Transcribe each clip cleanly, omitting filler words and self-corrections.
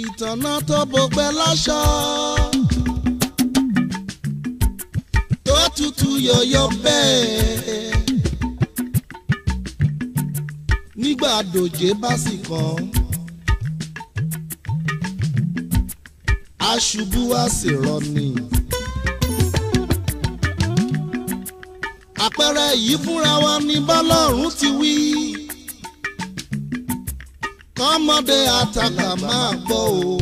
Ìtànà tó bògbẹ láṣọ tó tutù yọ̀yọ̀ bẹ́ẹ̀ nígbà dòjé bá sì kàn aṣubú á sì rọni. Àpẹẹrẹ yìí fúnra wa ní bọ́lọ́run ti wí. Kọ́mọdé àtàkà máa gbọ́ o.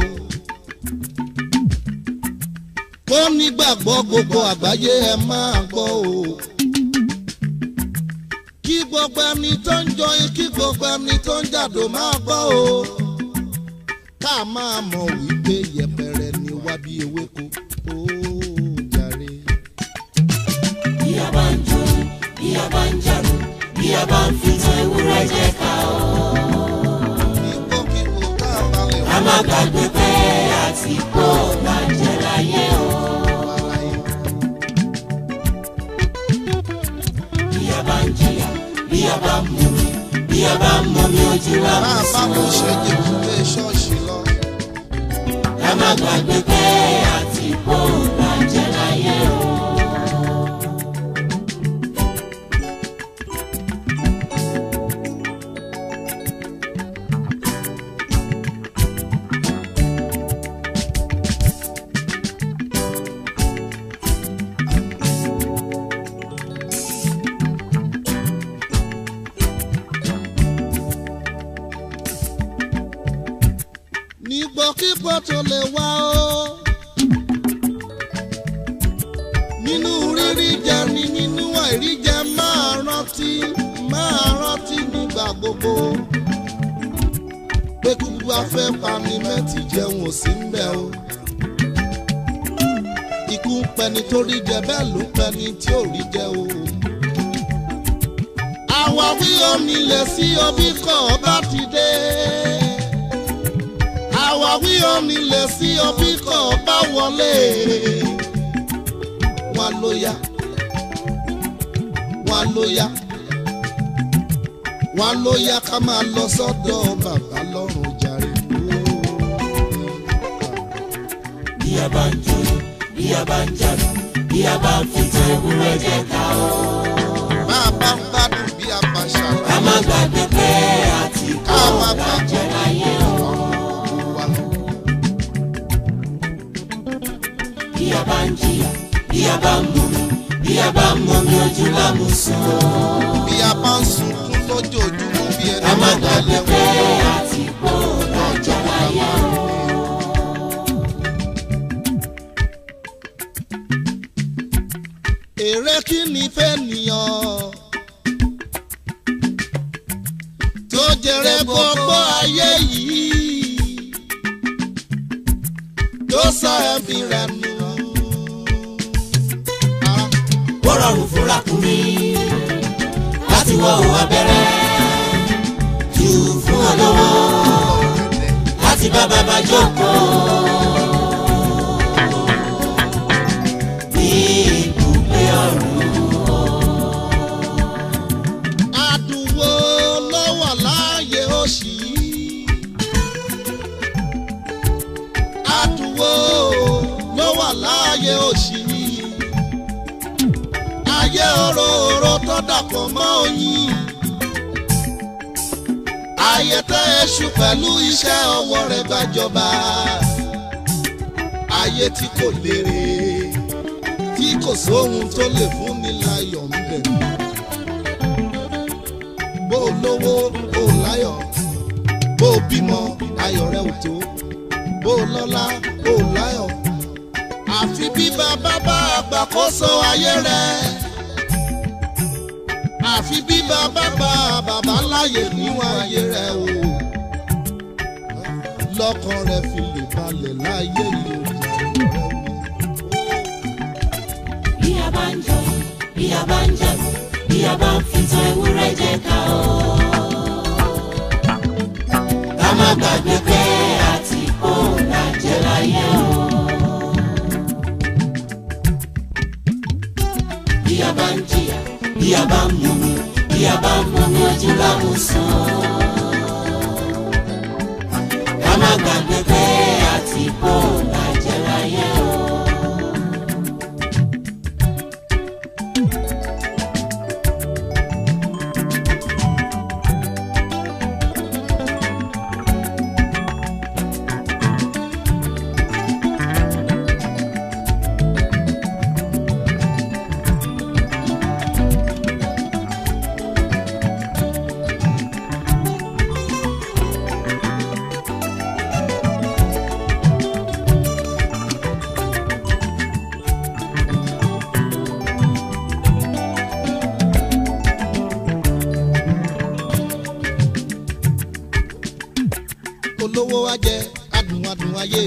Kó nígbàgbọ́ gbogbo àgbáyé ẹ máa gbọ́ o. Kí gbogbo ẹni tó ń jọyìn kí gbogbo ẹni tó ń jàdó máa gbọ́ o. Ká máa mọ̀ wípé yẹpẹrẹ ni wá bí ewéko ó jàre. Bí a bá ń jó, bí a bá ń jàdó, bí a bá ń fi tan ewúrẹ́ jẹ ká o. A má gbàgbé pé àti kó lájẹ láyé o. Bí a bá ń jìyà, bí a bá ń mumi, bí a bá ń mumi ojú la mú sí o. Bá a bá kò ṣe jẹ́kúlé ṣọ́ọ̀ṣì lọ. A má gbàgbé pé àti kó lájẹ láyé o. Nígbòkígbò tó lè wá o. Nínú rírí jẹ ni nínú àìrí jẹ máa rántí nígbà gbogbo. Pé kúkú afẹ́ pani mẹ́tì jẹun ò sí ń bẹ̀ o. Ikú ń pẹni tó rí jẹ bẹ́ẹ̀ ló ń pẹni tí ò rí jẹ o. Àwáwí onílẹ̀ sí obì kọ̀ bá ti dé. àwáwí onílé sí ọbí kò bá wọlé wọn ló yá wọn ló yá wọn ló yá ká máa lọ sọ́dọ̀ bàbá lọ́run jàre. bí a bá ń jó bí a bá ń jàdù bí a bá ń fi tan ewúrẹ́ jẹ ká o. bá a bá ń gbádùn bí a bá ṣàlàyé. ká má gbàgbé pé àti kó lájẹ láyé o. bí a bá ń jìyà bí a bá ń mumi bí a bá ń mumi ojú lámùsùn o. bí a bá ń sunkún lójoojúmọ́ bí ẹni ká má gbàgbé pé àti kó lájẹ láyé o. èrè kí ni fẹ́ nìyàn tó jèrè gbogbo ayé yìí tó sọ ẹ̀mí rẹ̀ nù. ó rọrùn fún ràkúnmí láti wọ òun abẹ́rẹ́ jù fún olówó láti bá bàbá jókòó. Àdùnwó ló wà láàyè òṣì. Àdùnwó ló wà láàyè òṣì. Ayé òróró tó dàpọ̀ mọ́ oyin. Ayé tẹ́ èṣù pẹ̀lú iṣẹ́ ọwọ́ rẹ̀ gbàjọba. Ayé tí kò lérè. Tí kò sóhun tó lè fún ni láyọ̀ ń bẹ̀. Bó lówó bó láyọ̀, bó bímọ ayọ̀ rẹ̀ ò tó. Bó lọ́lá bó láyọ̀, àfi bí bàbá bá àgbàkóso ayé rẹ̀. Àfi bí bàbá bá bàbá láyè níwọ̀n ayé rẹ̀ o. Lọ́kàn rẹ̀ fi lè balẹ̀ láyé yìí o. bí a bá ń jó bí a bá ń jàdù bí a bá ń fi tan ewúrẹ́ jẹ ká o. ká má gbàgbé pé àti kó lájẹ láyé o. bí a bá ń jìyà bí a bá ń mumi bí a bá ń mumi ojú lámùsùn o. ká má gbàgbé pé àti kó lájẹ láyé o. Olówó wa jẹ adùn adùn ayé.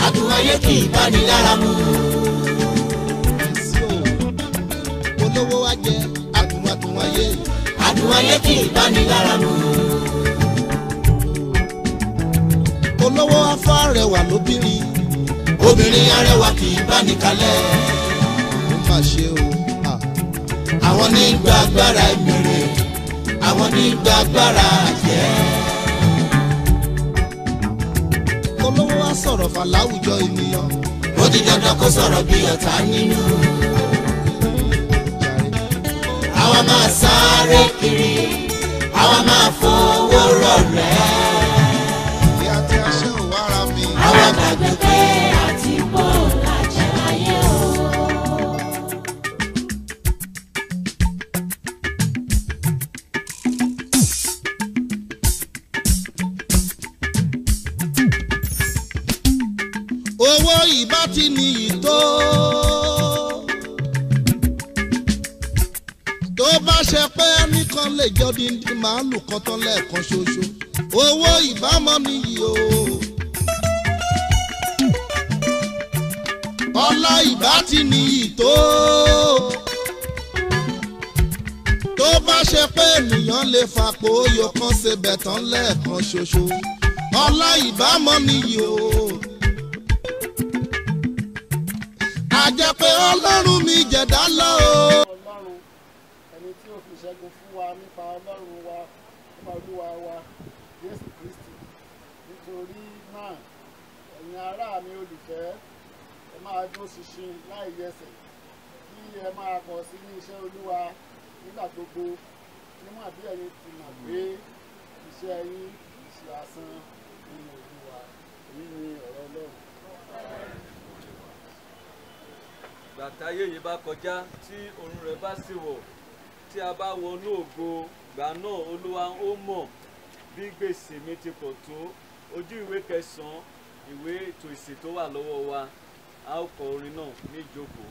Adùn ayé kì í bá ní lára mu. Olówó wa jẹ adùn adùn ayé. Adùn ayé kì í bá ní lára mu. Olówó afọ arẹwà lóbìnrin. Obìnrin arẹwà kì í bá ní kalẹ̀. Ó mà ṣe o. Àwọn ní gba agbára ìmèrè. Àwọn ní gba agbára àjẹ́. Olówó wa sọ̀rọ̀ fà láwùjọ ènìyàn. Ó di dandan kó sọ̀rọ̀ bí ọ̀tá nínú. Àwa máa sáré kiri. Àwa máa fowó rọ̀rẹ́. Ìyá tí a ṣe ò wára mi. Àwa gbàgbé pé àti bó lájẹ láyé o. Owó ìbá ti níyì tó. Tó bá ṣe pé ẹnìkan lè jọ díndín màálù kan tán lẹ́ẹ̀kan ṣoṣo. Owó ìbámọ́ níyì o. Ọlá ìbá ti níyì tó. Tó bá ṣe pé ènìyàn lè fapò oyò kan ṣe bẹ̀tán lẹ́ẹ̀kan ṣoṣo. ọlá ìbámọ́ nìyí o. àjẹ́ pé ọlọ́run mi jẹ̀dá lọ o. ọlọ́run ẹni tí ó fi ìṣẹ́gun fún wa nípa ọlọ́run wa nípa olúwa wa Jésù Kristi. Nítorí náà ẹ̀yin ará mi olùfẹ́ ẹ máa dúró ṣinṣin láì yẹsẹ̀ kí ẹ máa pọ̀ sí ní iṣẹ́ olúwa nígbà gbogbo níwọ̀n bí ẹ̀yin ti mọ̀ pé iṣẹ́ yín kì í ṣe asán nínú olúwa. Èyí ni ọ̀rọ̀ ọlọ́run. gbàtáyé yìí bá kọjá tí oorun rẹ̀ bá sì wọ̀ tí a bá wọnú ògo gbà náà olúwa ó mọ̀ bí gbèsè mi ti pọ̀ tó. Ojú ìwé 9 ìwé ètò ìsìn tó wà lọ́wọ́ wa a ó kọ orin náà ní ìjókòó.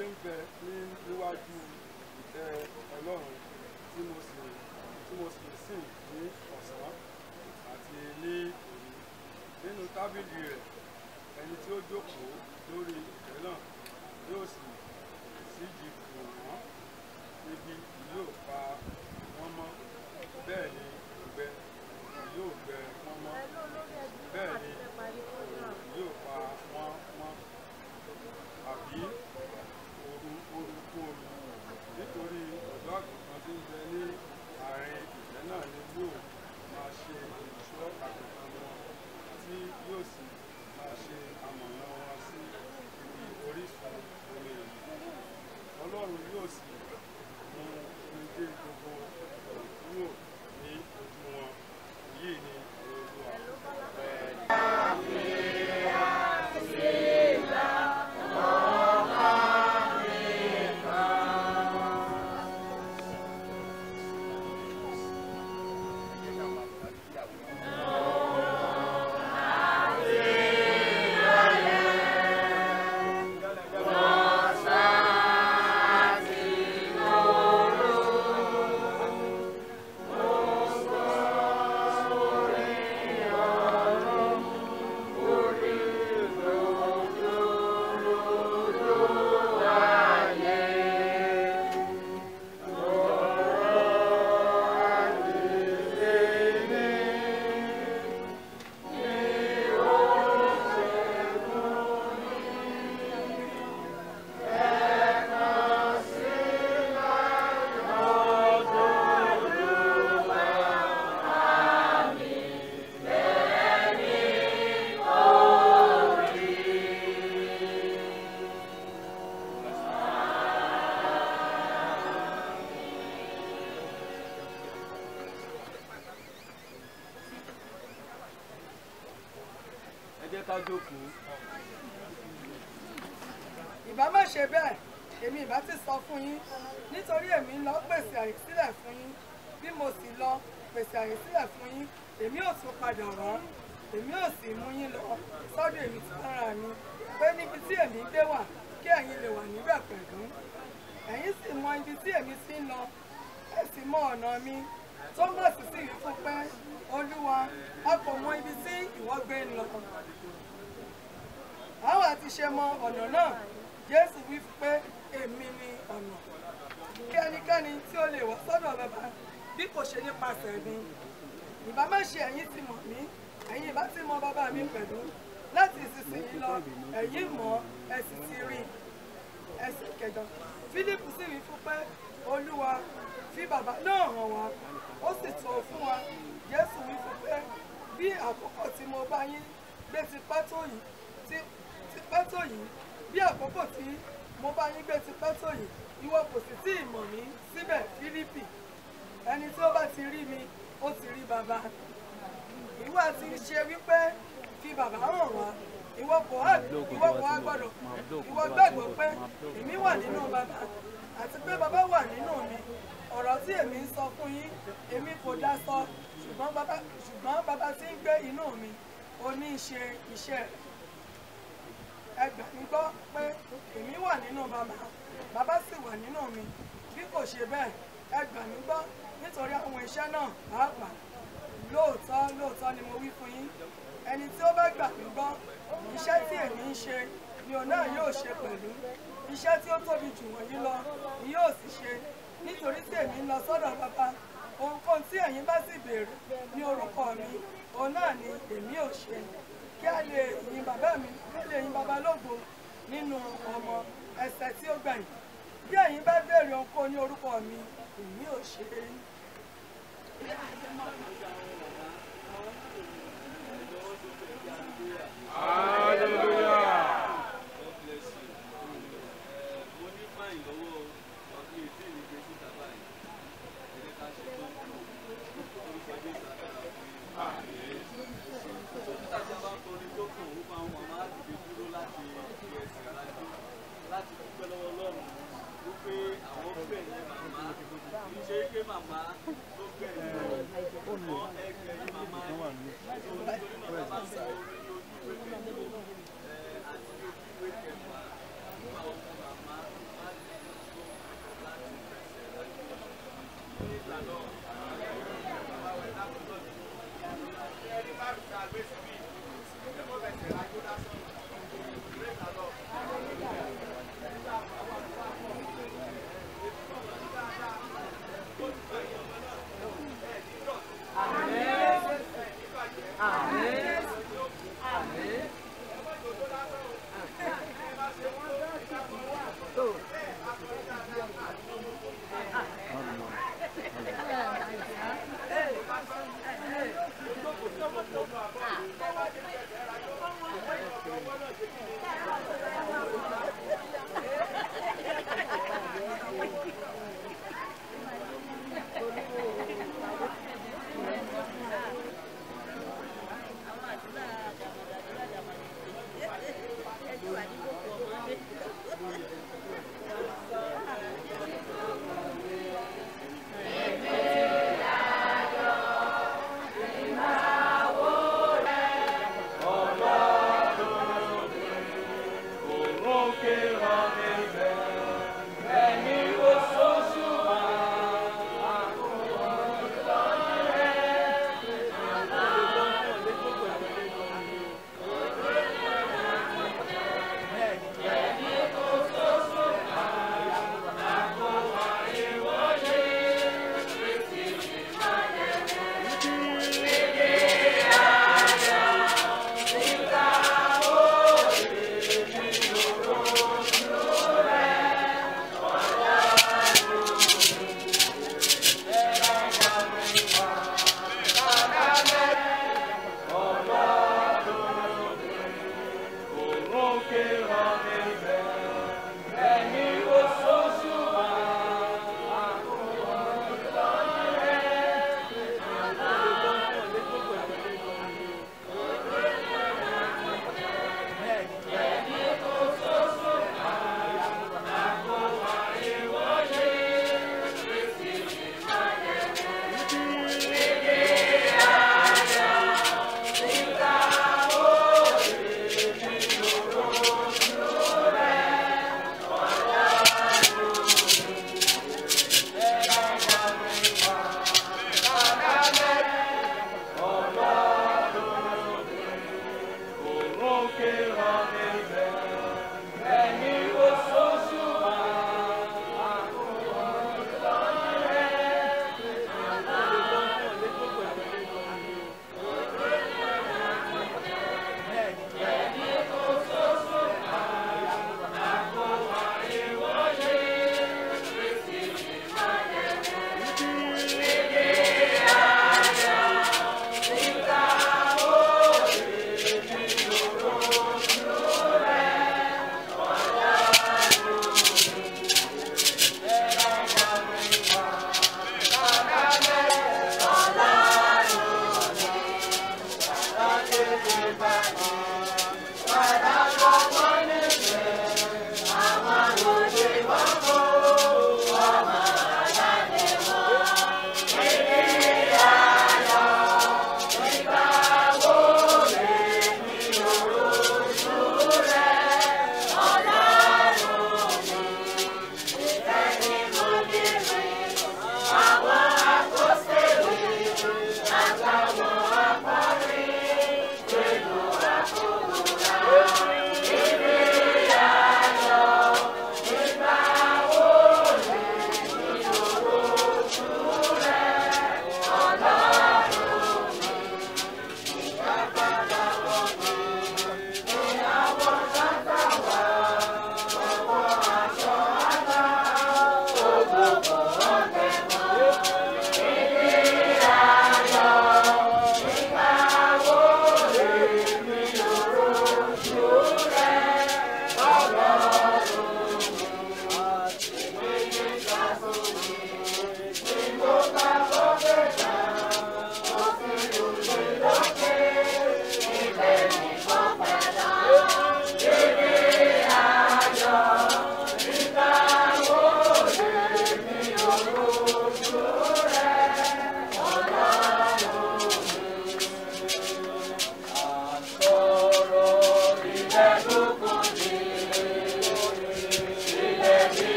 ṣe ń bẹ níwájú ìtẹ́ Ọlọ́run tí mo sì sìn ní ọ̀sán àti ní òru nínú tábìlì rẹ̀ ẹni tí ó jókòó lórí ìtẹ́ náà yóò sì síji fò wọ́n, ebi yóò pa wọ́n mọ́, bẹ́ẹ̀ ni ìgbẹ́ yóò gbẹ wọ́n mọ́, bẹ́ẹ̀ ni yóò pa wọ́n mọ́, àbí ooru nítorí ọ̀dọ́ àgùntàn tí ń bẹ ní àárín ìtẹ́ náà ni yóò máa ṣe ìṣọ́ àgùntàn wọn, tí yóò sì máa ṣe amọ̀nà wọn sí ibi orísun omi èyí. Ọlọ́run yóò sì mú omijé gbogbo kúrò ní ojú wọn. Èyí ni Olúwa. Ìbá má ṣe bẹ́ẹ̀, èmi ìbá ti sọ fún yín, nítorí èmi ń lọ pèsè àyè sílẹ̀ fún yín. Bí mo sì lọ pèsè àyè sílẹ̀ fún yín, èmi ò tún padà wá, èmi ò sì mú yín lọ sọ́dọ̀ èmi tìkára mi, pé níbi tí èmi gbé wà kí ẹ̀yin lè wà níbẹ̀ pẹ̀lú. Ẹ̀yin sì mọ ibi tí èmi ti ń lọ, ẹ sì mọ ọ̀nà mi. Tómásì sì wí fún pé, Olúwa, a kò mọ ibi tí ìwọ gbé ń lọ. Àwọn àti ṣe mọ ọ̀nà náà, Jésù wí fún pé èmi ni ọ̀nà. Kí ẹnikẹ́ni tí ó lè wá sọ́dọ̀ bàbá bí kò ṣe nípasẹ̀ mi. Ìbá má ṣe ẹ̀yin ti mọ̀ mí, ẹ̀yin ìbá ti mọ bàbá mi pẹ̀lú. Láti ìsinsìnyí lọ, ẹ̀yin mọ̀ ẹ sì ti rí. Ẹsẹ̀ kẹjọ. Fílípù sì wí fún pé, Olúwa, fi bàbá náà hàn wá, ó sì tó fún wa. Jésù wí fún pé, bí àkókò tí mo bá yín gbé ti pẹ́ tó yìí, bí àkókò tí mo bá yín gbé ti pẹ́ tó yìí, ìwọ kò sì tí ì mọ̀ mí síbẹ̀, Fílípì. Ẹni tí ó bá ti rí mi, ó ti rí bàbá. Ìwọ àti ṣe wípé fi bàbá hàn wá. Ìwọ kò wá gbọ́dọ̀. Ìwọ gbàgbọ́ pé èmi wà nínú bàbá àti pé bàbá wà nínú mi. Ọ̀rọ̀ tí èmi ń sọ fún yín, èmi kò dá sọ, ṣùgbọ́n bàbá tí ń gbé inú mi, ó ní í ṣe iṣẹ́ rẹ̀. Ẹ gbà mí gbọ́ pé èmi wà nínú bàbá sì wà nínú mi. Bí kò ṣe bẹ́ẹ̀, ẹ gbà mí gbọ́ nítorí àwọn iṣẹ́ náà pàápàá. Lóòótọ́ ni mo wí fún yín. Ẹni tí ó bá gbà mí gbọ́, iṣẹ́ tí èmi ń ṣe ni òun náà yóò ṣe pẹ̀lú. Iṣẹ́ tí ó tóbi jù wọ̀nyí lọ ni yóò sì ṣe, nítorí tí èmi ń lọ sọ́dọ̀ bàbá. Ohunkóhun tí ẹ̀yin bá sì béèrè ní orúkọ mi, òun náà ni èmi ò ṣe. Kí a lè yin bàbá mi, kí a lè yin bàbá lógo nínú ọmọ. Ẹsẹ̀ tí ó gbẹ̀yìn. Bí ẹ̀yin bá béèrè ohunkóhun ní orúkọ mi, èmi ò ṣe é.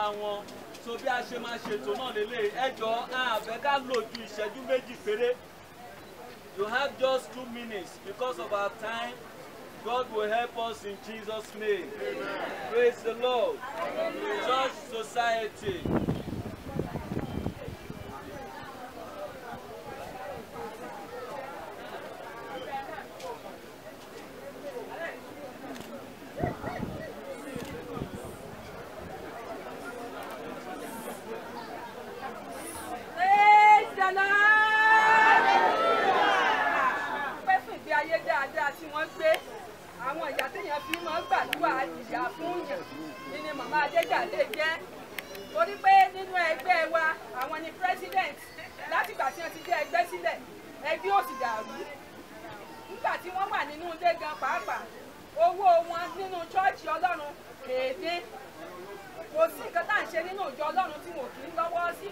fúnra wọn. So bí a ṣe máa ṣètò náà lélẹ̀ ẹ jọ̀ọ́ àfẹ́ ká lò ju ìṣẹ́jú méjì péré. You have just 2 minutes because of our time. God will help us in Jesus' name. Amen. Praise the Lord. Amen. Church society. Àwọn ìyá téèyàn fi máa ń gbàdúrà ìyá fún yàn ni màmá Adejare jẹ́ torí pé nínú ẹgbẹ́ wa àwọn ni president látìgbà tí wọ́n ti dé ẹgbẹ́ sílẹ̀ ẹgbẹ́ ò sì dàrú nígbà tí wọ́n wà nínú ilé gan pàápàá owó wọn nínú ṣọ́ọ̀ṣì Ọlọ́run èdè kò sí nǹkan tá à ń ṣe nínú ìjọ Ọlọ́run tí wọn ò kì í lọ́wọ́ sí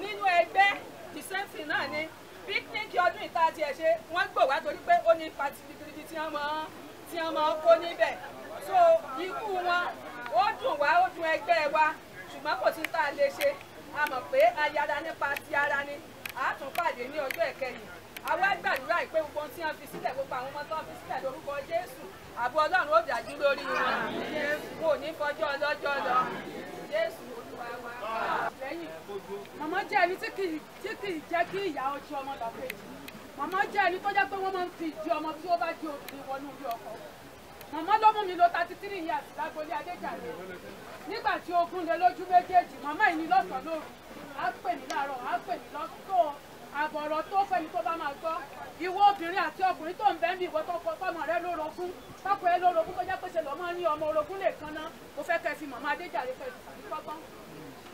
nínú ẹgbẹ́ the same thing náà ni picnic ọdún ìta tiẹ̀ ṣe wọ́n gbò wá torí pé ó ní pati gidigidi tí wọ́n máa kó níbẹ̀ so ikú wọn ó dùn wá ó dùn ẹgbẹ́ wa ṣùgbọ́n kò sí tá a lè ṣe a mọ̀ pé ayára nípa ti ara ni a tún pàdé ní ọjọ́ ìkẹyìn àwa gbàdúrà pé gbogbo ohun tí wọ́n fi sílẹ̀ gbogbo àwọn ọmọ tó ń fi sílẹ̀ lórúkọ Jésù ààbò Ọlọ́run ó dájú lórí wọn kò ní fọjọ́ ọlọ́jọ́ lọ Jésù Olúwa wa lẹ́yìn. Màmá jẹ́ ẹni tí kì í jẹ́ kí ìyá ọjọ́ ọmọ lọ péjì. Màmá jẹ́ ẹni tó jẹ́ pé wọ́n máa ń fi ìdí ọmọ tí ó bá di obìnrin wọnú ilé ọkọ. Màmá ló mú mi lọ 33 years lágbolé Adejare. Nígbà tí ogun lé lójú méjèèjì, màmá yìí ní lọ́sàn-án lóru. Á pè mí láàárọ̀, á pè mí lọ́sàn-án. Àbọ̀rọ̀ tó fẹ́ni tó bá máa gbọ́. Ìwọ obìnrin àti ọkùnrin tó ń bẹ́ ń bí ìwọ tó kọ fọ́mọ rẹ lórogún. Tọ́kọ ẹ lórogún tó jẹ́ pé ṣe lọ́ máa ń ní ọmọ orogún lè kan náà. Mo fẹ́ kẹ́ fi màmá Adejare fẹ́ fi sàmúkọ́gbọ́n.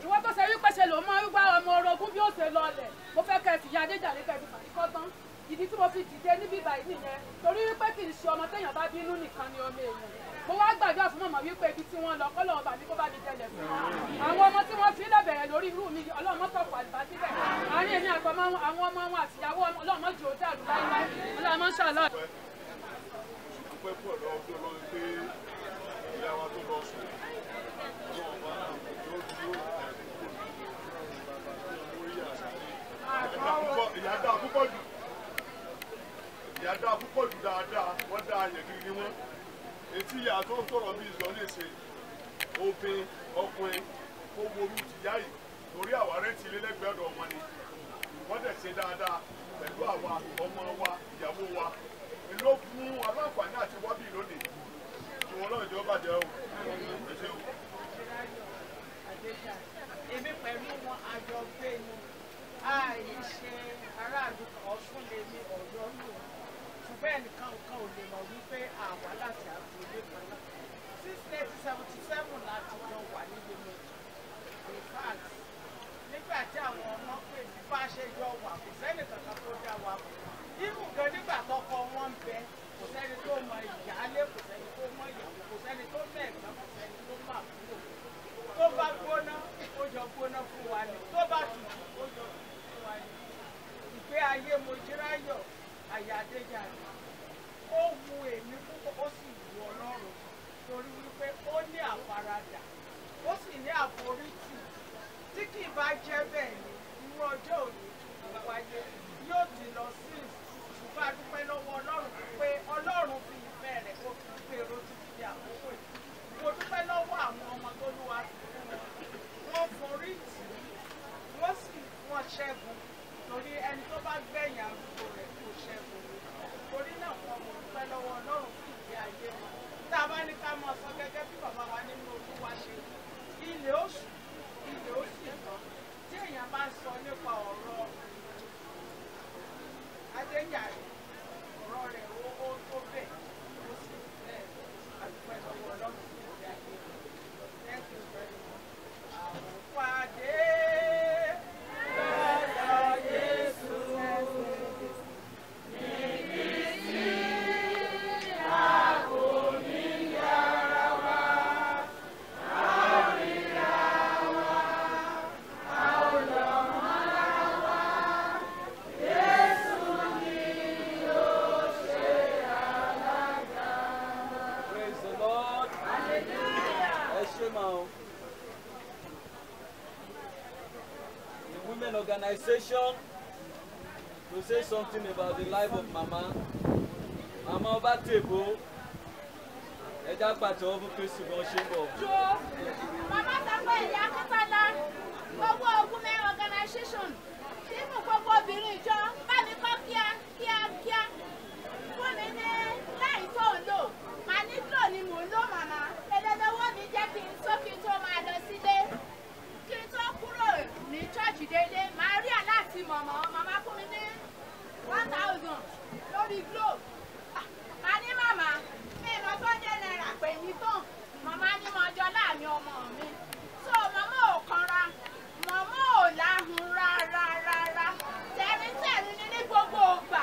Ìwọ tó ṣe wípé ṣe ló máa ń wá ọmọ orogún bí ó ṣe lọlẹ̀. Mo fẹ́ kẹ́ fi ìyá Adejare fẹ́ fi sàmúkọ́gbọ́n. Ìdí tí mo fi dìde níbí báyìí nìyẹn torí wípé kì í ṣe ọmọ téèyàn bá bínú nìkan ni ọmọ èèyàn mo wá gbàdúrà fún màmá wípé ibi tí wọ́n lọ kọ́lọ́ ọba mi kó bá mi tẹ̀lẹ̀ fún wọn àwọn ọmọ tí wọ́n fi lẹ́bẹ̀rẹ̀ lórí irú mi ọlọ́mọ tọ̀pọ̀ àlùbá síbẹ̀ àárín èmi àtọmọ àwọn ọmọ wọn àtìyàwó ọlọ́mọ jò ó dàrú láíláí ọlọ́mọ ṣàlọ́. dúpẹ́ pọ̀ lọ́wọ́ tó lọ́wọ́ pé ìyá wa tó lọ sùn ìyá dá púpọ̀ jù dáadáa wọ́n dá àyàn gidi wọn etí ìyá tó ń sọ̀rọ̀ bí ìzọ́ lè ṣe obìnrin ọkùnrin kó worú tìyá yìí torí àwa rẹ́ǹtì ilé lẹ́gbẹ̀ẹ́ ọ̀dọ̀ wọn ni wọ́n dẹ̀ ṣe dáadáa pẹ̀lú àwa ọmọ wa ìyàwó wa èló fún aláǹfààní àti wábì lónìí kí wọn náà jọ bàjẹ́ o ẹ ṣe o. èmi pẹ̀lú wọn àjọ gbé ni ààyè ṣe aráàlú ọ̀ṣun lè ní ọ̀dọ́ lò ṣùgbọ́n ẹnìkan kan ò lè mọ̀ wípé àwa láti àgbèlé kan náà 1977 láti jọ wà nílé mi in fact nígbà tí àwọn ọmọ pè ní bá ṣe jọ wà kò sẹ́ni kankan tó dá wa kù ibù gan nígbà tọkọ wọn ń bẹ kò sẹ́ni tó mọ ìyáálé kò sẹ́ni tó mọ ìyàwó kò sẹ́ni tó mẹ́ẹ̀gbọ́n kò sẹ́ni tó mọ àbúrò tó bá gbóná ó jọ gbóná fún wa ni tó bá tutù ó jọ tutù fún wa ni ìgbé ayé Mojirayo aya Adejare ó wu èmi púpọ̀ ó sì wu Ọlọ́run torí wípé ó ní àfaradà ó sì ní àforítì tí kì í bá jẹ́ bẹ́ẹ̀ ni irú ọjọ́ òní tó wáyé yóò ti lọ sí ṣùgbọ́n a dúpẹ́ lọ́wọ́ Ọlọ́run pé Ọlọ́run fi ìfẹ́ rẹ̀ ó fi gbèrò títí di àkókò yìí mo dúpẹ́ lọ́wọ́ àwọn ọmọ tó lúwa wọ́n forí tì í wọ́n sì wọ́n ṣẹ́gun torí ẹni tó bá gbẹ̀yìn arúgbó rẹ̀ kò ṣẹ́gun ni torí náà wọ́n mo dúpẹ́ lọ́wọ́ Ọlọ́run fún ìgbé ayé wọn tá a bá ní ká mọ̀ sọ gẹ́gẹ́ bí bàbá wa nínú Olúwa ṣe ilé oṣù ilé oṣù ìtàn tí èèyàn bá sọ nípa ọ̀rọ̀ Adejare ọ̀rọ̀ rẹ̀ ó tó bẹ̀ ó sì bẹ́ẹ̀ àdúpẹ́ lọ́wọ́ Ọlọ́run fún ìgbé ayé wọn. Thank you very much. Àwọn pàdé lọ́dọ̀ Jésù níbi tí a kò ní yára wá, a ò ríra wá, a ò lọ mọ́ra wá. Jésù ni yóò ṣe alága. Praise the Lord. Hallelujah. Ẹ ṣé máa o. women organization to say something about the life of Mama. Mama Obatebo. Ẹja pàtó ọ̀bùn Kristi bọ́ ṣe bọ̀. Mama sọ pé ìyá Akíntọ́lá gbogbo women organization tí mú gbogbo obìnrin ìjọ bá mi kọ́ kíákíá fún mi ní láì tó ń lò. Màá ní lò ni mò ń lò màmá. Ẹlẹ́dọ̀wọ́ mi jẹ́ kí n sókè tó máa lọ sílé. Kí n tó kúrò ní chọ́ọ̀chì dédé, màá rí àláàtì mọ̀mọ́. Màmá fún mi ní 1000 lórí globe. Màá ní màmá mi ìmọ̀ tó jẹ́ náírà pè mí tán. Màmá ní mo jọ láàmì ọmọ mi. So màmá ò kanra, màmá ò láhùn rárá. Tẹ̀ríntẹ̀rí ni ní gbogbo ògbà.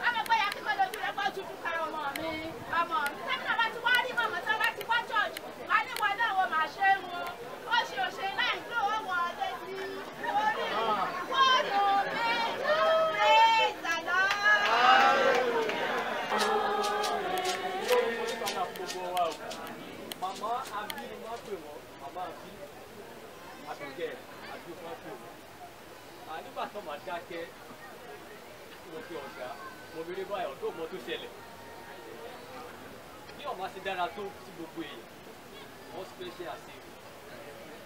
Wọ́n mi pé ya kí n lójú rẹ̀ pọ̀ jù ká ọmọ mi. Tẹ́mi náà bá ti wá rí màmá tí wọ́n bá ti wá church. Wọ́n ní wọn náà wọ́n máa ṣe é wọn. Ó ṣe òṣè láì dúró ó wọlé sí orí fóònù mi. Praise the Lord. Mama Abi ni wọ́n pè wọ́n, Mama Abi, Abigail, Abi wọ́n pè wọ́n. Nígbà tó máa dákẹ́, mo fi ọ̀gá, mo fi rí báyọ̀ tó mọ tó ṣẹlẹ̀. Bí ọ̀ma ṣe dára tó sí gbogbo èèyàn, wọ́n special àṣẹ.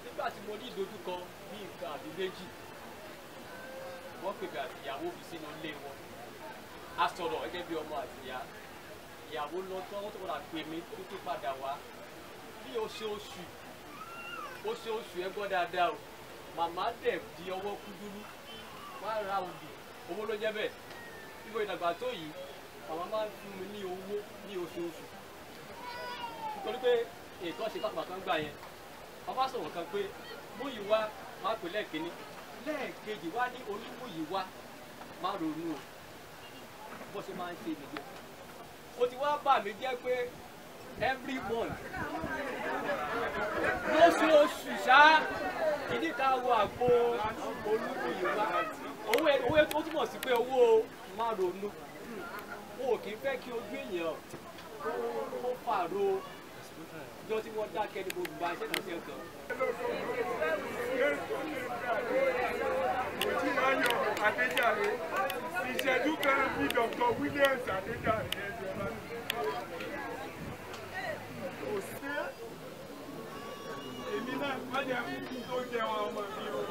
Nígbà tí mo ní ìdojúkọ bí nǹkan àbí méjì, wọ́n pè mí àti ìyàwó mi sínú ilé wọn. A sọ̀rọ̀ gẹ́gẹ́ bí ọmọ àti ìyá. Ìyàwó lọ tán, wọ́n tó padà pè mí tó tó padà wá. Bí oṣooṣù ẹ gbọ́ dáadáa o, màmá dẹ̀ di ọwọ́ kúdúrú, wá ra òbí, owó ló jẹ́ bẹ́ẹ̀. Níbo ìdàgbà tó yìí, màmá máa ń fún mi ní owó ní oṣooṣù. Nítorí pé nǹkan ṣe pápá kan gbà yẹn, màmá sọ̀rọ̀ kan pé Múyìwá máa pè lẹ́ẹ̀kíní, lẹ́ẹ̀kejì wá ní Olúmúyìwá má ronú o, bó ṣe máa ń ṣe nìyẹn. Ó ti wá bà mí jẹ́ pé every month lóṣooṣù ṣá kìíní ká wo àpò Olúmúyìwá owó tó túmọ̀ sí pé owó má ronú o kì í fẹ́ kí ojú èèyàn kó fàró jọ tí wọ́n dákẹ́ ní gbogbo iṣẹ́ náà ṣe ń kàn. Mojirayo Adejare, ìṣẹ́jú kan bí Dr. Williams Adejare ẹ̀jẹ̀ máa ń kò sí èmi náà wọ́n jẹ́ kí tó jẹun ọmọ mi o.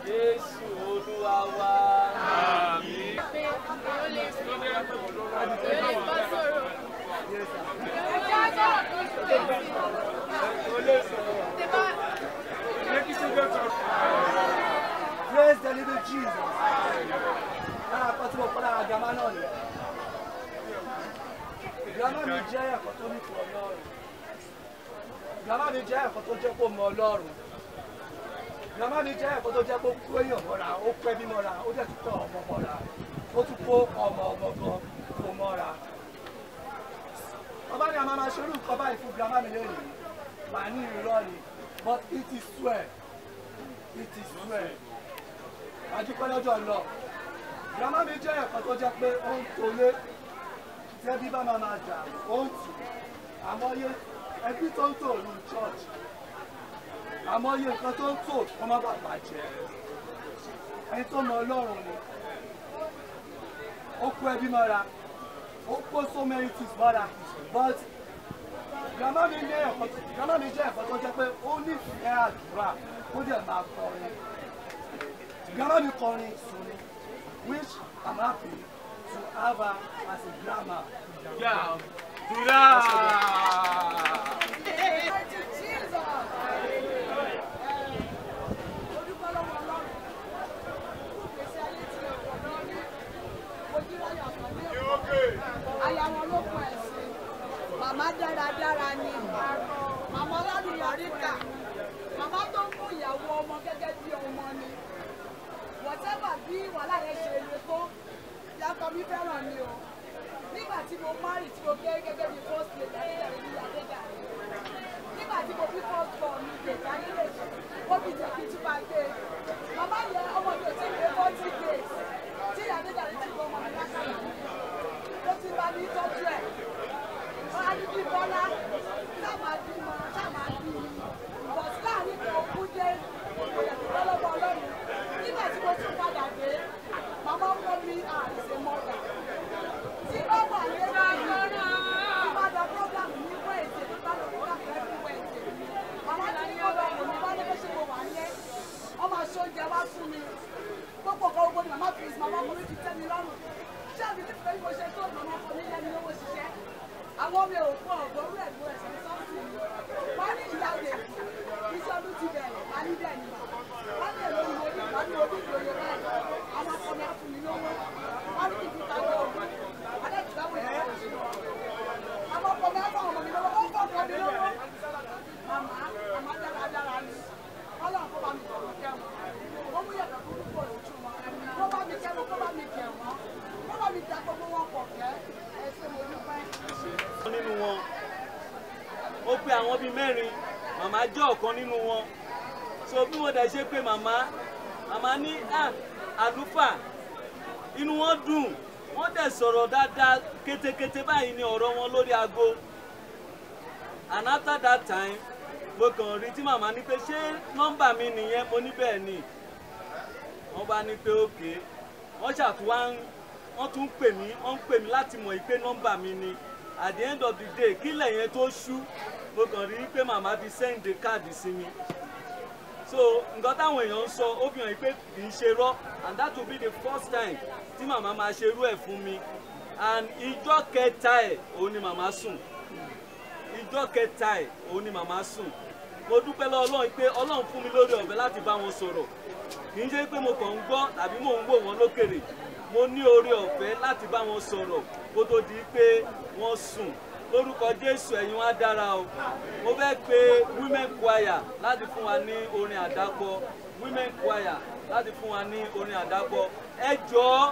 Jésù Olúwa wa. Àmín. Praise the living Jesus. Lára kan tí mo kọ́ lára grandma náà ni. Grandma mi jẹ́ ẹ̀kọ́ tó ní fún Ọlọ́run. Grandma mi jẹ́ ẹ̀kọ́ tó jẹ́ kó mọ Ọlọ́run. Grandma mi jẹ́ ẹ̀kọ́ tó jẹ́ kó kó èèyàn mọ́ra, ó pẹ́ bí mọ́ra, ó dẹ̀ tún kọ́ ọmọ mọ́ra, ó tún kó ọmọ gan kó mọ́ra. Ọba ni a máa ṣerú nǹkan báyìí fún grandma mi lónìí. Màá ní irọ́ ni, but it is well. It is well. Àdúpẹ́ lọ́jọ́ lọ. Grandma mi jẹ́ ẹ̀kọ́ tó jẹ́ pé ó ń tolé. Tẹ́bí bá máa jà, ó ń tù. Àmọ́yé ẹbí tó ń tò ní church. Àmọ́yé nǹkan tó ń tò kọ́ má bàbá jẹ́. Ẹni tó mọ Ọlọ́run ni. Ó kó ẹbí mọ́ra. Ó kó so many things mọ́ra. But grandma mi jẹ́ ẹ̀kọ́ tó jẹ́ pé ó nífẹ̀ẹ́ àdúrà, ó dẹ̀ máa kọrin. Grandma mi kọrin sùn ni, which I'm happy to have her as a grandma. Yeah. Màmá dáradára ni, màmá alálùbáríkà, màmá tó ń mú ìyàwó ọmọ gẹ́gẹ́ bí ọmọ ni. Whatever bí wàhálà yẹn ṣe lè tó, yàtọ̀ mi fẹ́ràn ni o. Nígbà tí mo marry tí mo gbé gẹ́gẹ́ bí first lady Adejare ní Adejare. Nígbà tí mo bí first born mi gbèjà nílé, ó fi jẹ́ kí n tún máa gbé. Màmá yẹn ọmọ mi ò tí ì gbé 40 days tí Adejare ti gbọ́ ọmọ mi lákàlà. mi tọ́jú ẹ̀ bọ́lá ní bí bọ́lá sábà bímọ sábà bí bọ̀sí láàrin kò kú dé kò lè dúpẹ́ lọ́wọ́ ọlọ́run nígbà tí mo tún padà dé màmá ń kọ́ mi àìsè mọ́gà tí ó wà lẹ́nu ìbàdàn program ní wẹ̀ẹ̀dẹ̀ nípa lọ́wọ́ ẹ̀fí wẹ̀ẹ̀dẹ̀ màmá ti ní ọ̀rọ̀ ọ̀rọ̀ mi wá lẹ́gbẹ́ ṣe mo wà ń lé wọ́n máa ṣe oúnjẹ wá fún mi gbogbo ọkọ̀ ogun ni màmá fi mi fi tẹ́ mi lọ́rùn ṣé àbí nípa bí mo ṣe tó màmá fún mi lẹ́nu lówó ṣiṣẹ́ àwọn mi ò fún ọ̀gbọ́n rẹ̀ ló ẹ̀sìn sọ́ọ̀sì wọ́n ní ìyá òde iṣẹ́ ọdún ti bẹ̀rẹ̀ wá ní bẹ́ẹ̀ ni wọ́n ní èlò ìwé ní wọ́n ní orí ìgbòho báyìí àwọn akọ mi á fún mi lówó wọ́n ní kìkì ta ní ọgbọ́n adẹ́tùbáwò ìyá òṣèlú àwọn ọkọ mi á fọ ọmọ mi lówó ó fọ ọkọ mi lówó màmá dáradára ni ọlọ́run kó bá mi sọ̀rọ̀ kẹ́wọ̀n ó mú yàtọ̀ fún púpọ̀ lójú wọn kó bá mi kẹ́wọ̀n kó bá mi kẹ́wọ̀n kó bá mi da gbogbo wọn pọ̀ kẹ́ ẹsẹ̀ mo dúpẹ́. nínú wọn ó pé àwọn bíi mẹ́rin màmá jẹ́ ọ̀kan nínú wọn so bí wọ́n dẹ̀ ṣe pé màmá ní àlùfáà inú wọn dùn wọ́n dẹ̀ sọ̀rọ̀ dáadáa kétékété báyìí ní ọ̀rọ̀ wọn lórí aago and after that time mo kàn rí tí màmá ní pé ṣé nọ́mbà mi nìyẹn mo ní bẹ́ẹ̀ ni wọ́n bá ní pé òkè wọ́n ṣàtúwá wọ́n tún pè mí láti mọ̀ pé nọ́mbà mi ni at the end of the day kílẹ̀ yẹn tó ṣú mo kàn rí pé màmá ti send the card sí mi so nǹkan táwọn èèyàn ń sọ ó fi hàn pé kì í ṣe rọ́ and that will be the first time tí màmá máa ṣe irú ẹ̀ fún mi and ìjọ́ kẹta ẹ̀ òun ni màmá sùn ìjọ́ kẹta ẹ̀ òun ni màmá sùn mo dúpẹ́ lọ́wọ́ Ọlọ́run pé Ọlọ́run fún mi lórí ọ̀fẹ́ láti bá wọn sọ̀rọ̀ kì í ṣe pé mo kàn ń gbọ́ tàbí mò ń wò wọ́n lókèrè mo ní oore ọ̀fẹ́ láti bá wọn sọ̀rọ̀ kó tó di pé wọ́n sùn lórúkọ Jésù ẹ̀yin wá dára o mo fẹ́ pe women choir láti fún wa ní orin àdákọ women choir láti fún wa ní orin àdákọ ẹ jọ̀ọ́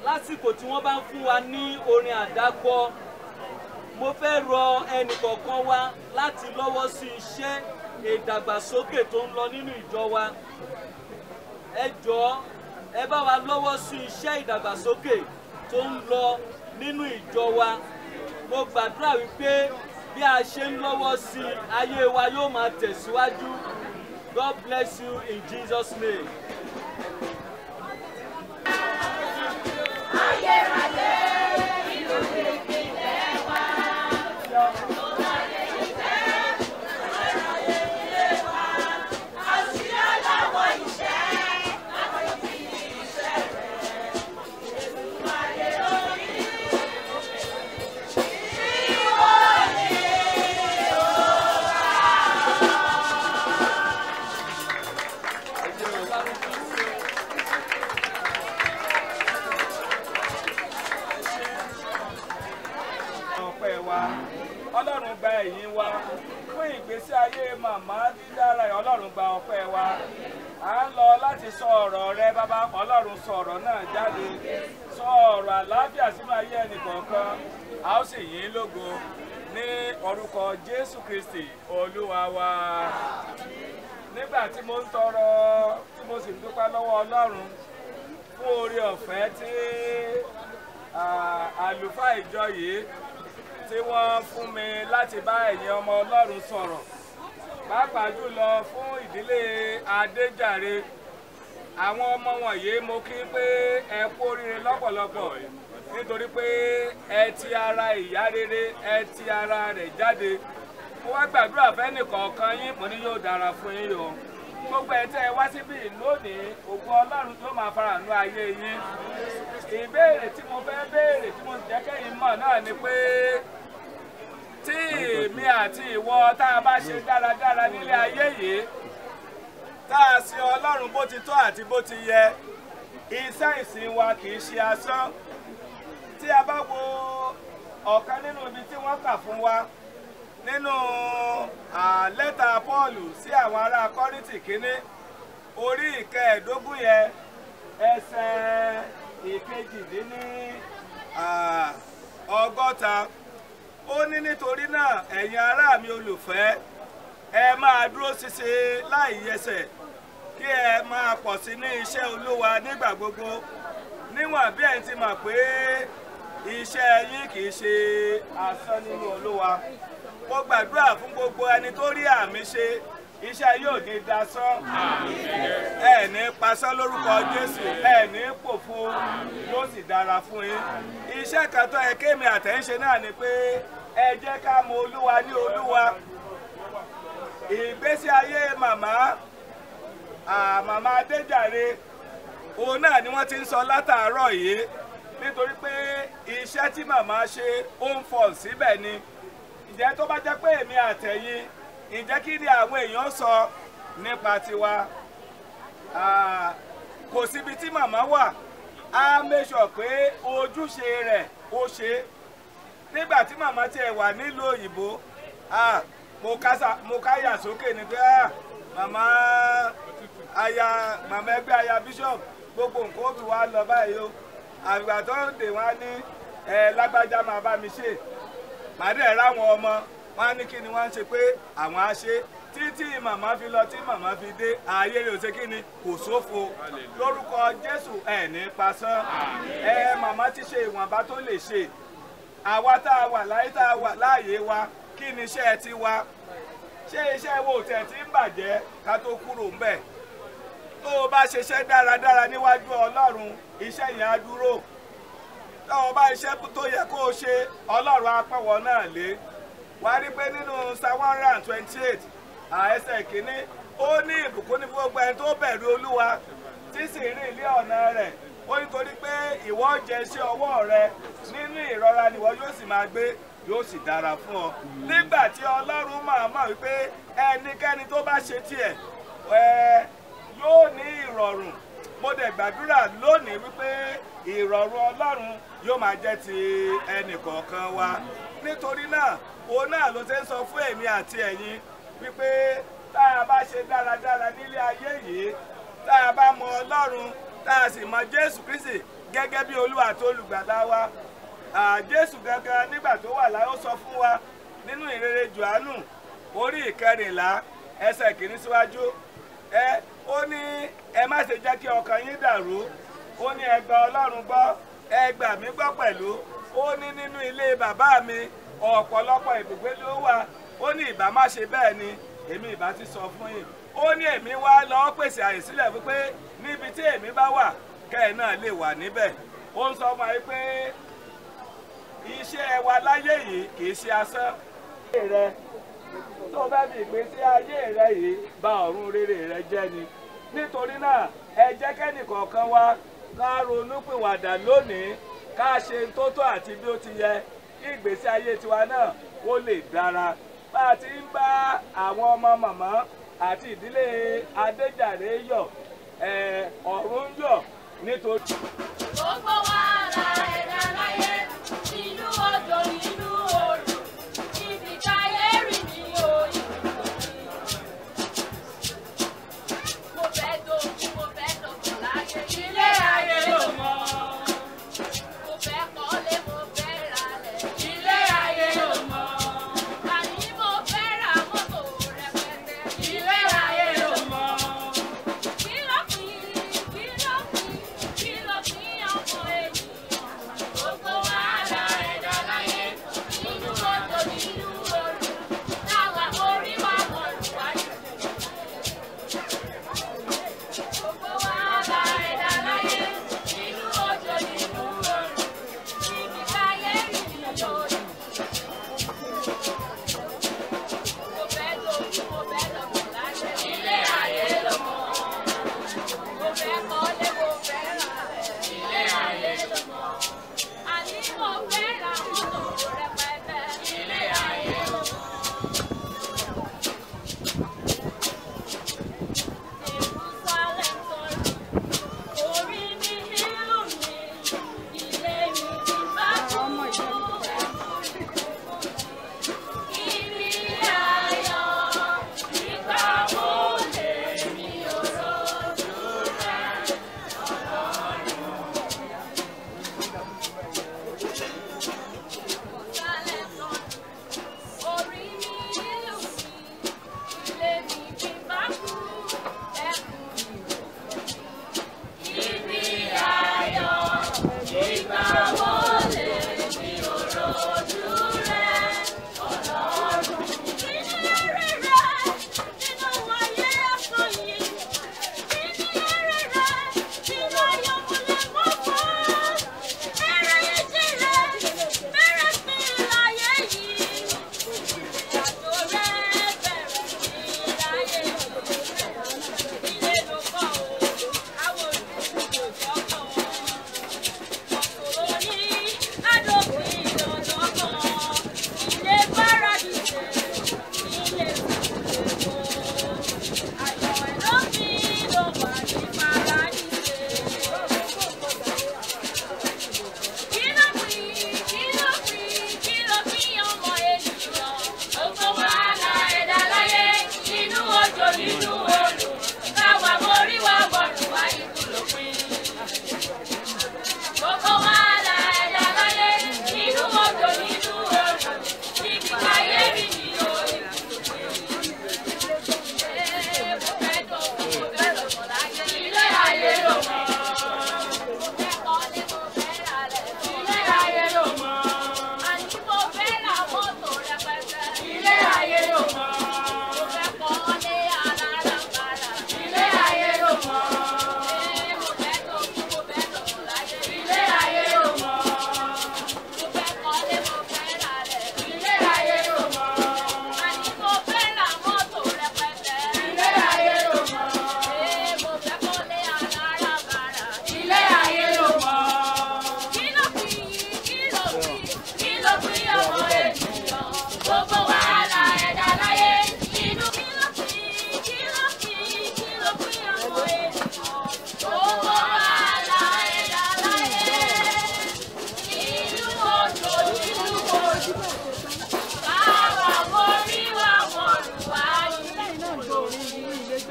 lásìkò tí wọ́n bá ń fún wa ní orin àdákọ mo fẹ́ rọ ẹnìkọ̀ọ̀kan wa láti lọ́wọ́ sí iṣẹ́ ìdàgbàsókè tó ń lọ nínú ìjọ wa ẹ jọ̀ọ́ ẹ bá wa lọ́wọ́ sí iṣẹ́ ìdàgbàsókè tó ń lọ nínú ìjọ wa mo gbàdúrà wípé bí a ṣe ń lọ́wọ́ sí ayé wa yóò máa tẹ̀síwájú God bless you in Jesus' name. Ọlọ́run gba ẹ̀yìn wa fún ìgbésí ayé màmá dídára Ọlọ́run gba ọpẹ́ wa à ń lọ láti sọ ọ̀rọ̀ rẹ bàbá Ọlọ́run sọ ọ̀rọ̀ náà jáde sọ ọ̀rọ̀ àlàáfíà sínú ayé ẹnìkọ̀ọ̀kan a ó sì yìn lógo ní orúkọ Jésù Kristi Olúwa wa nígbà tí mo ń tọrọ tí mo sì ń dúpẹ́ lọ́wọ́ Ọlọ́run fún oore ọ̀fẹ́ tí àlùfáà ìjọ yìí tí wọ́n fún mi láti bá ẹ̀yin ọmọ Ọlọ́run sọ̀rọ̀ pàápàá jùlọ fún ìdílé Adejare àwọn ọmọ wọ̀nyí mo kí pé ẹ kú oríire lọ́pọ̀lọpọ̀ nítorí pé ẹ ti ara ìyá rere ẹ ti ara rẹ̀ jáde mo wá gbàdúrà fẹ́nìkọ̀ọ̀kan yín mo ní yóò dára fún yín o gbogbo ẹ̀ tẹ́ ẹ wá síbí lónìí ògo Ọlọ́run tó máa farahàn ayé yín ìbéèrè tí mo fẹ́ béèrè tí mo jẹ́ kẹ́yìn mọ̀ náà ni pé tí èmi àti ìwọ tá a bá ṣe dáradára nílé ayé yìí tá a sin Ọlọ́run bó ti tọ́ àti bó ti yẹ iṣẹ́ ìsìn wa kì í ṣe asán tí a bá wo ọ̀kan nínú ibi tí wọ́n kà fún wa nínú lẹ́tà Pọ́ọ̀lù sí àwọn ará Kọ́ríńtì kínní orí ìkẹẹ̀ẹ́dógún yẹn ẹsẹ̀ ìkejìdínlọ́gọ́ta ó ní nítorí náà ẹ̀yin ará mi olùfẹ́ ẹ máa dúró ṣinṣin láì yẹsẹ̀ kí ẹ máa pọ̀ sí ní iṣẹ́ Olúwa nígbà gbogbo níwọ̀n bí ẹ̀ ti mọ̀ pé iṣẹ́ yín kì í ṣe asán nínú Olúwa. Mo gbàdúrà fún gbogbo ẹni tó rí àmì ṣe, iṣẹ́ yóò ní dasán. Ẹ ní pasán lórúkọ Jésù, ẹ ní pòfo, yóò sì dára fún yín. Iṣẹ́ kan tó yẹ kémi àtẹ̀ǹṣe náà ni pé ẹ jẹ́ ká mọ Olúwa ní Olúwa. Ìgbésí ayé màmá Adejare, òun náà ni wọ́n ti ń sọ látàárọ̀ yìí, nítorí pé iṣẹ́ tí màmá ṣe ó ń fọ̀ síbẹ̀ ni. Ǹjẹ́ tó bá jẹ́ pé èmi àtẹ̀yin, ǹjẹ́ kí ni àwọn èèyàn sọ nípa tiwa? Kò síbi tí màmá wà, á make sure pé ojúṣe rẹ̀ ó ṣe. Nígbà tí màmá tiẹ̀ wà nílùú òyìnbó, mo káyà sókè ni pé màmá ẹgbẹ́ aya bishop, gbogbo nǹkan ó tún wá lọ báyìí o. Àgbà tó ń dè wọ́n ní lágbájá máa bá mi ṣe. Màdé ráwọn ọmọ wọn ní kí ni wọ́n ń ṣe pé àwọn á ṣe títí màmá fi lọ tí màmá fi dé ààyè rẹ̀ ò ṣe kí ni kò sófo. Lórúkọ Jésù ẹ̀ ní pasán. Màmá ti ṣe ìwọ̀nba tó lè ṣe. Àwa tá a wà láyé tá a wà láàyè wa, kí ni iṣẹ́ ti wa? Ṣé iṣẹ́ wo tẹ̀ tí ń bàjẹ́ ká tó kúrò ń bẹ̀? Tó o bá ṣiṣẹ́ dáradára níwájú Ọlọ́run, iṣẹ́ yẹn á dúró. Tó o bá iṣẹ́ tó yẹ kó o ṣe, Ọlọ́run á pọ̀wọ́ náà lé. Wà á rí pé nínú Psalm 128 ẹsẹ̀ kìíní, ó ní ìbùkún ní gbogbo ẹni tó bẹ̀rù Olúwa tí sì rìn ilé ọ̀nà rẹ̀. Ó nítorí pé ìwọ jẹ iṣẹ́ ọwọ́ rẹ, nínú ìrọ̀ra ni ìwọ yóò sì máa gbé, yóò sì dára fún ọ. Nígbà tí Ọlọ́run máa mọ̀ wípé ẹnikẹ́ni tó bá ṣe tiẹ̀ yóò ní ìrọ̀rùn. Mo dẹ̀ gbàdúrà lónìí wípé ìrọ̀rùn Ọlọ́run yóò máa jẹ́ ti ẹnìkọ̀ọ̀kan wa. Nítorí náà, òun náà ló ṣe ń sọ fún èmi àti ẹ̀yin wípé tá a bá ṣe dáradára nílé ayé yìí, tá a bá mọ Ọlọ́run, tá a sì mọ Jésù Kristi gẹ́gẹ́ bí Olúwa àti olùgbàlà wa. Jésù gangan nígbà tó wà láyé ó sọ fún wa nínú ìrere Jòhánù orí 14 ẹsẹ̀ kìíní síwájú. Ó ní ẹ má ṣe jẹ́ kí ọkàn yín dàrú. Ó ní ẹ gba Ọlọ́run gbọ́, ẹ gbà mí gbọ́ pẹ̀lú. Ó ní nínú ilé bàbá mi ọ̀pọ̀lọpọ̀ ibùgbé ló wà. Ó ní ìbá má ṣe bẹ́ẹ̀ ni èmi ìbá ti sọ fún yín. Ó ní èmi wá lọ pèsè àyè sílẹ̀ wípé níbi tí èmi bá wà kẹ́ẹ̀ náà lè wà níbẹ̀. Ó ń sọ fún wa pé iṣẹ́ wa láyé yìí kì í ṣe asán. Tó bá bí ìgbésí ayé rẹ yìí bà ọ̀run rere rẹ jẹ́ ni. Nítorí náà ẹ jẹ́ kẹ́nìkọ̀ọ̀kan wa ká ronúpìwàdà lónìí, ká ṣe tó tọ́ àti bí ó ti yẹ kí ìgbésí ayé tiwa náà ó lè dára. Bá a ti ń bá àwọn ọmọ màmá àti ìdílé Adejare yọ̀, ọ̀run yọ̀ nítorí. Gbogbo wa la ẹ̀dá láyé, ìlú odò ìlú odò, ibi táyé rì ní òyì. Mo fẹ́ dòkú, mo fẹ́ dòkú láyé, ilé ayé ló mọ̀. Mo fẹ́ kọ́lé, mo fẹ́ ralẹ̀, ilé ayé ló mọ̀. Àní mo fẹ́ ra mọ́tò rẹpẹtẹ, ilé ayé ló mọ̀. Kí ló pín ọmọ ènìyàn?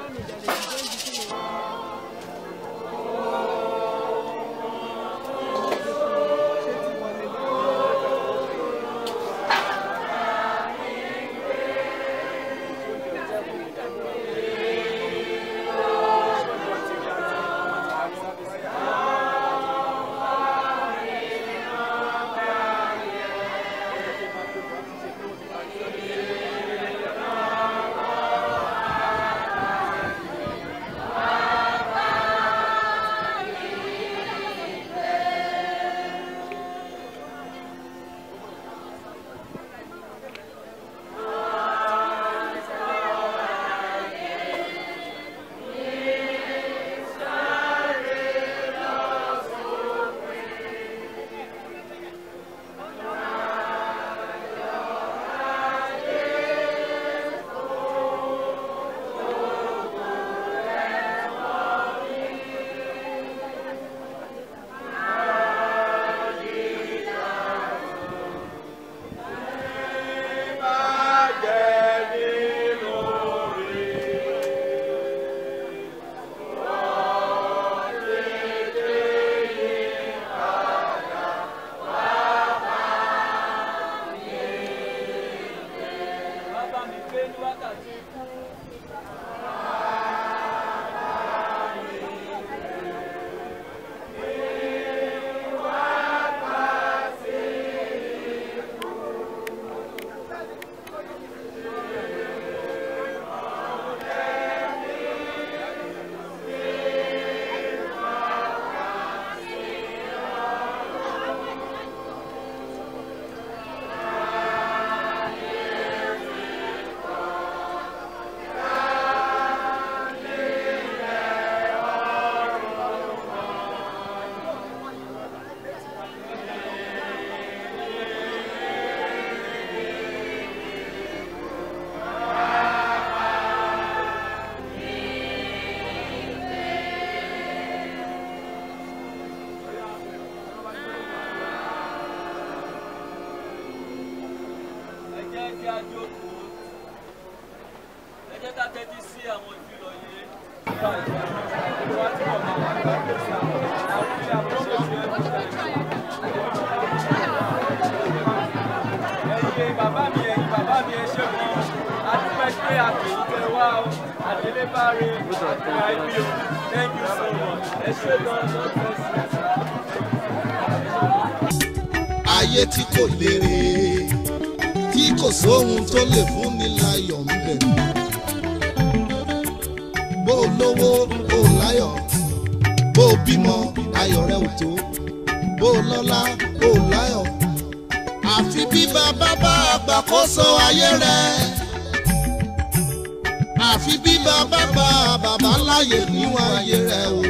Thank you so much. Ayé tí kò lérè, tí kò sóhun tó lè fún ni láyọ̀ ń bẹ̀. Bó lówó ó láyọ̀, bó bímọ ayọ̀ rẹ̀ ò tó, bó lọ́lá ó láyọ̀. Àfi bí bàbá bá àgbàkóso ayé rẹ̀. Àfi bí bàbá bá bàbá láyè níwọ̀n ayé rẹ̀ o.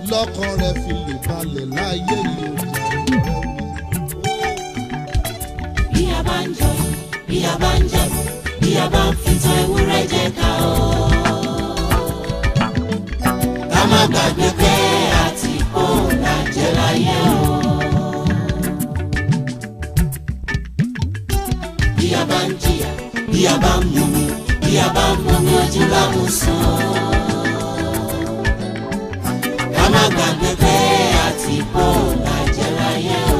Lọ́kàn rẹ̀ fi lè balẹ̀ láyé yìí o. Bí a bá ń jọ, bí a bá ń jẹ, bí a bá ń fi tan ewúrẹ́ jẹ ká o. Ká má gbàgbé pé àti kó là jẹ láyé o. Bí a bá ń jìyà, bí a bá ń mumi, bí a bá ń mumi ojú lámú sùn. Ká má gbàgbé pé àti kó là jẹ láyé o.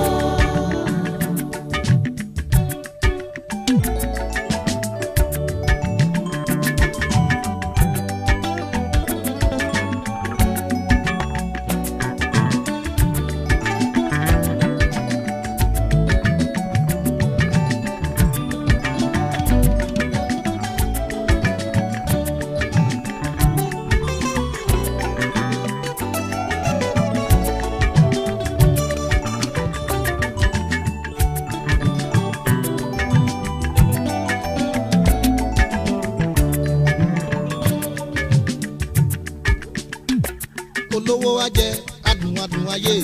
Olówó wa jẹ adùn adùn ayé.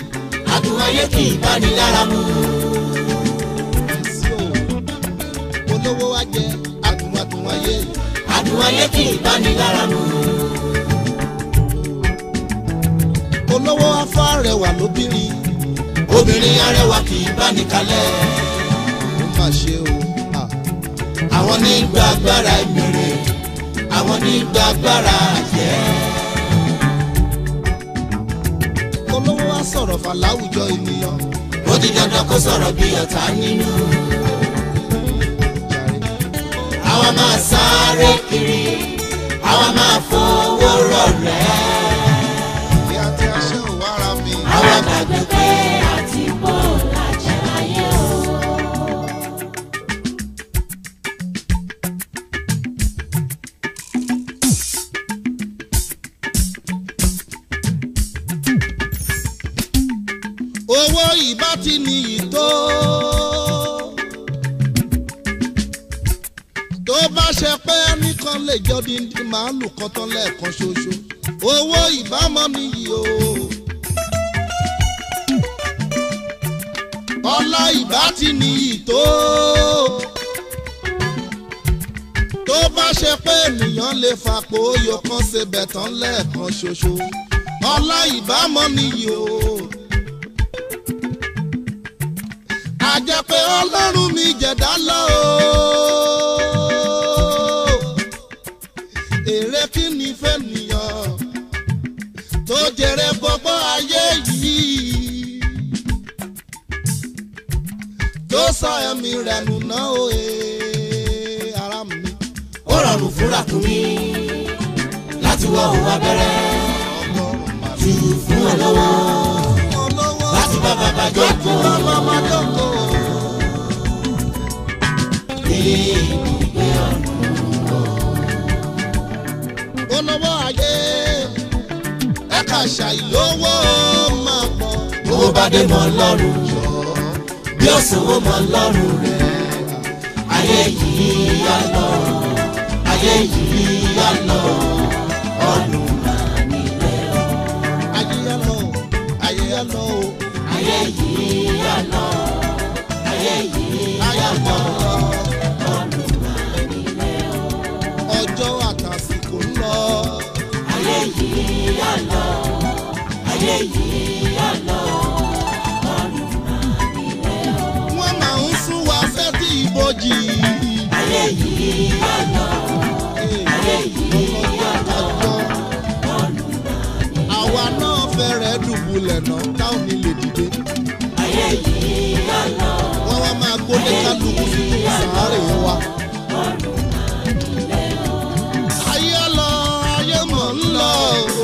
Adùn ayé kì í bá ní lára mu. Olówó wa jẹ adùn adùn ayé. Adùn ayé kì í bá ní lára mu. Olówó afá rẹwà lóbìnrin. Obìnrin arẹwà kì í bá ní kalẹ̀. Ó mà ṣe o. Àwọn ní gbàgbára ìmèrè. àwọn ní gbàgbára jẹ́. olówó wa sọ̀rọ̀ fà láwùjọ ènìyàn. ó di dandan kó sọ̀rọ̀ bí ọ̀tá nínú. àwa máa sáré kiri àwa máa fowó rọ̀rẹ́. bí a ti aṣẹ́ ò wára mi. àwa gbàgbé pé àti bó làjẹ́ láyé o. owó ìbá ti níyì tó bá ṣe pé ẹnìkan lè jọ díndín màálù kan tán lẹ́ẹ̀kan ṣoṣo owó ìbámọ́ níyì o. ọlá ìbá ti níyì tó bá ṣe pé ènìyàn lè fapò oyò kan ṣe bẹ̀ tán lẹ́ẹ̀kan ṣoṣo ọlá ìbámọ́ níyì o. àjẹ́ pé ọlọ́run mi jẹ̀dá lọ o. èrè kí ni fẹ́nìyàn tó jèrè gbogbo ayé yìí tó sọ ẹ̀mí rẹ̀ nù náà o ara mi. ó rọrùn fúnra fún mi láti wọ òun abẹ́rẹ́ jù fún olówó láti bá bàbá jókòó. Ibùgbé ọ̀run o. olówó ayé ẹ̀ka ṣàìlówó máa pọ̀. owó bá dé mọ́ lọ́rùn jọ bí ó sanwó mọ́ lọ́rùn rẹ̀. ayé yìí yá lọ ayé yìí yá lọ ọ̀run máa nílẹ̀ o. ayé yá lọ ayé yá lọ o. ayé yìí yá lọ ayé yìí yá lọ. ọjọ́ àtàsìkò ń lọ. ayé yìí yá lọ ayé yìí yá lọ ọ̀run máa nílẹ̀ o. wọ́n máa ń sún wa sétí ibojì. ayé yìí yá lọ ayé yìí yá lọ ọ̀run máa nílẹ̀ o. àwa náà fẹ́rẹ̀ dùbúlẹ̀ náà táwọn ní lè dìde. ayé yìí yá lọ wọ́n wá máa gbólé kálukú sínú sàárè wa. ayé lọ ayé mọ̀ ń lọ.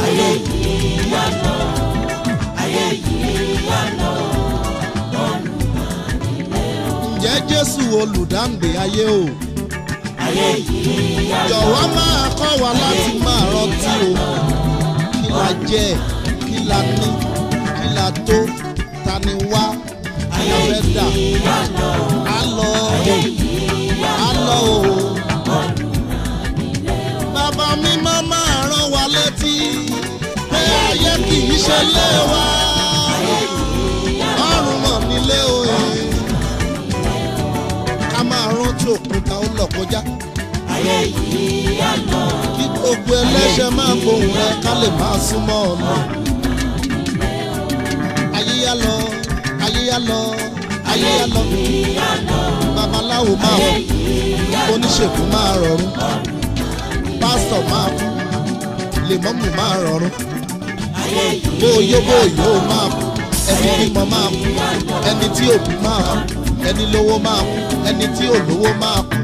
ayé yìí yá lọ ayé yìí yá lọ ọ̀run máa nílẹ̀ o. ǹjẹ́ Jésù olùdáǹdè ayé o. ayé yìí yá lọ jọ̀wọ́ máa kọ́ wa láti máa rántí o. kí la jẹ kí la ní kí la tó ta ni wá kí la fẹ́ dà. á lọ á lọ o. bàbá mi máa rán wa létí pé ayé kì í ṣe lé wa ọ̀run mọ̀ nílé o. ká máa rántí òkúta ó lọ kọjá. ayé yìí yá lọ kí gbogbo ẹlẹ́ṣẹ̀ máa gbóhùn rẹ ká lè máa súnmọ́ ọ̀nà. ayé yá lọ ayé yá lọ ayé yá lọ. babaláwo máa kú oníṣègùn máa rọrùn pásítọ̀ máa kú lèmọ́mù máa rọrùn bóyó ó máa kú ẹni bímọ máa kú ẹni tí òbí máa kú ẹni lówó máa kú ẹni tí ò lówó máa kú